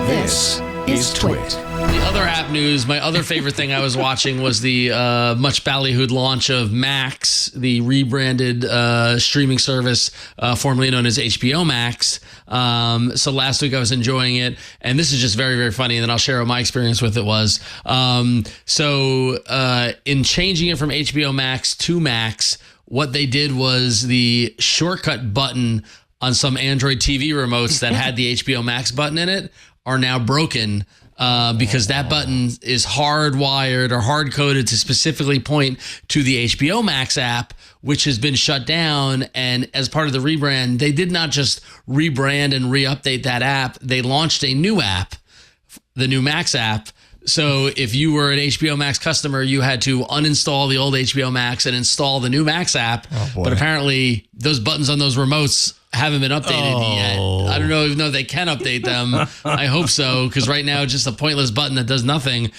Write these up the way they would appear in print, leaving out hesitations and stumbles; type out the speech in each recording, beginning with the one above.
This is TWiT. The other app news, my other favorite thing I was watching was the much ballyhooed launch of Max, the rebranded streaming service formerly known as HBO Max. So last week I was enjoying it, and this is just very, very funny, and then I'll share what my experience with it was. In changing it from HBO Max to Max, what they did was the shortcut button on some Android TV remotes that had the HBO Max button in it are now broken because that button is hardwired or hard-coded to specifically point to the HBO Max app, which has been shut down. And as part of the rebrand, they did not just rebrand and re-update that app. They launched a new app, the new Max app. So if you were an HBO Max customer, you had to uninstall the old HBO Max and install the new Max app. But apparently those buttons on those remotes haven't been updated yet. I don't know even though they can update them. I hope so, because right now it's just a pointless button that does nothing.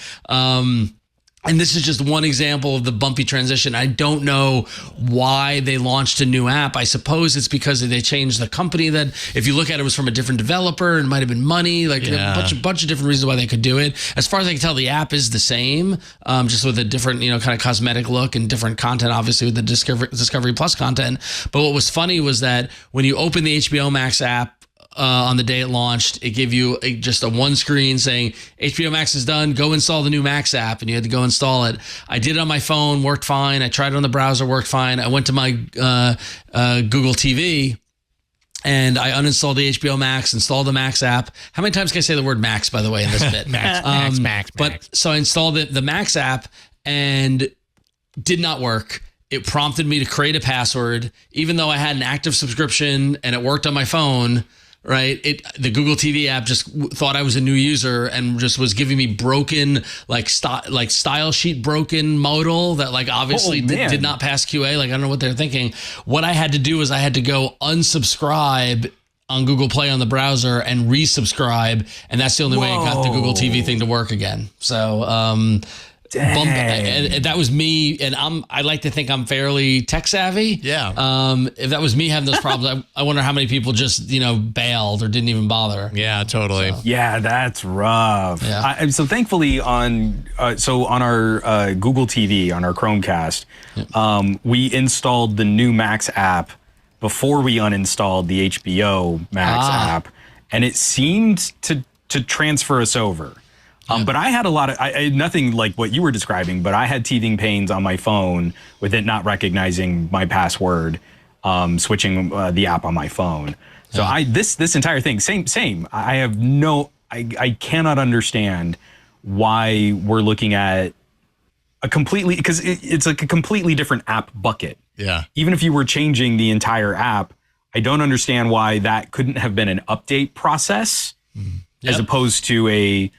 And this is just one example of the bumpy transition. I don't know why they launched a new app. I suppose it's because they changed the company. That if you look at it, was from a different developer and might have been money. A bunch of different reasons why they could do it. As far as I can tell, the app is the same, just with a different, kind of cosmetic look and different content, obviously with the Discovery Plus content. But what was funny was that when you open the HBO Max app, on the day it launched, it gave you just a one screen saying HBO Max is done, go install the new Max app, and you had to go install it. I did it on my phone, worked fine. I tried it on the browser, worked fine. I went to my Google TV and I uninstalled the HBO Max, installed the Max app. How many times can I say the word Max, by the way, in this bit? Max. So I installed the Max app and did not work. It prompted me to create a password, even though I had an active subscription and it worked on my phone. Right, the Google TV app just thought I was a new user and just was giving me broken, style sheet broken modal that obviously did not pass QA. I don't know what they're thinking. What I had to do is I had to go unsubscribe on Google Play on the browser and resubscribe, and that's the only way I got the Google TV thing to work again. So. And that was me, and I like to think I'm fairly tech savvy. Yeah. If that was me having those problems, I wonder how many people just bailed or didn't even bother. Yeah, totally. So. Yeah, that's rough. Yeah. So thankfully on our Google TV, on our Chromecast, we installed the new Max app before we uninstalled the HBO Max app, and it seemed to transfer us over. But I had nothing like what you were describing, but I had teething pains on my phone with it not recognizing my password, switching the app on my phone. So this entire thing, same. I cannot understand why we're looking at because it's like a completely different app bucket. Yeah. Even if you were changing the entire app, I don't understand why that couldn't have been an update process as opposed to a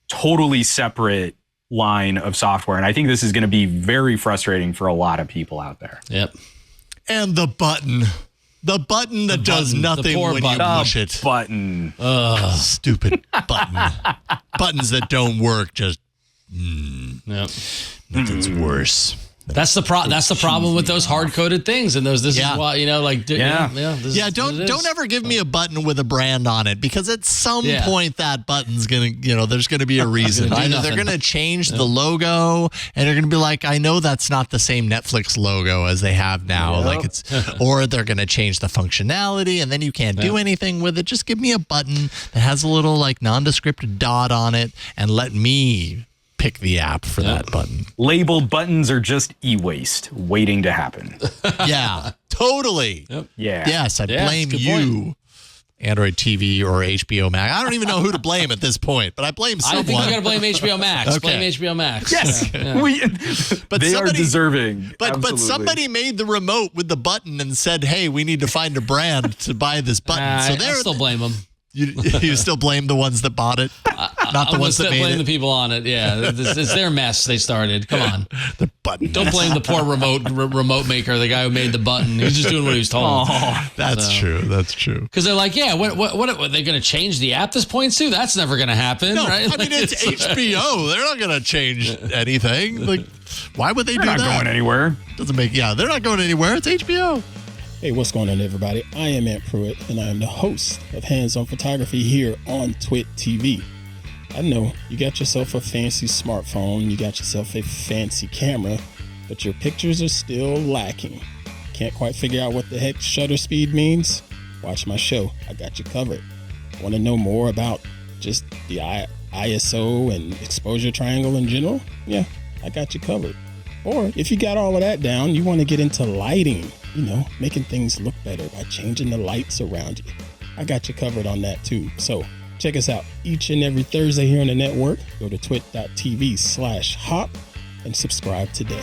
totally separate line of software. And I think this is going to be very frustrating for a lot of people out there. Yep. And the button that does nothing when you push it. Button. Stupid button. Buttons that don't work. Just Yep. Nothing's worse. That's the problem with those hard-coded things, and this is why don't ever give me a button with a brand on it, because at some point that button's gonna there's gonna be a reason. Either they're gonna change the logo and they're gonna be like, I know that's not the same Netflix logo as they have now, or they're gonna change the functionality and then you can't do anything with it. Just give me a button that has a little nondescript dot on it and let me pick the app for that button. Labeled buttons are just e-waste waiting to happen. Yeah, totally. Yep. Yeah. Yes, I blame you, Android TV or HBO Max. I don't even know who to blame at this point, but I blame someone. I think we're going to blame HBO Max. Okay. Blame HBO Max. Yes. But they are deserving. But somebody made the remote with the button and said, hey, we need to find a brand to buy this button. I still blame them. You still blame the ones that bought it, not the ones that made it. Blame the people on it. Yeah, it's their mess. They started. Come on, the button. Don't blame the poor remote maker, the guy who made the button. He was just doing what he was told. Oh, that's true. That's true. Because they're like, what are they going to change the app this point to? That's never going to happen. No, right? I mean it's HBO. They're not going to change anything. Why would they do that? They're not going anywhere. Doesn't make. Yeah, they're not going anywhere. It's HBO. Hey, what's going on, everybody? I am Ant Pruitt, and I am the host of Hands on Photography here on TWiT TV. I know you got yourself a fancy smartphone, you got yourself a fancy camera, but your pictures are still lacking. Can't quite figure out what the heck shutter speed means? Watch my show. I got you covered. Want to know more about just the ISO and exposure triangle in general? Yeah, I got you covered. Or if you got all of that down, you want to get into lighting, making things look better by changing the lights around you. I got you covered on that too. So check us out each and every Thursday here on the network. Go to twit.tv/hop and subscribe today.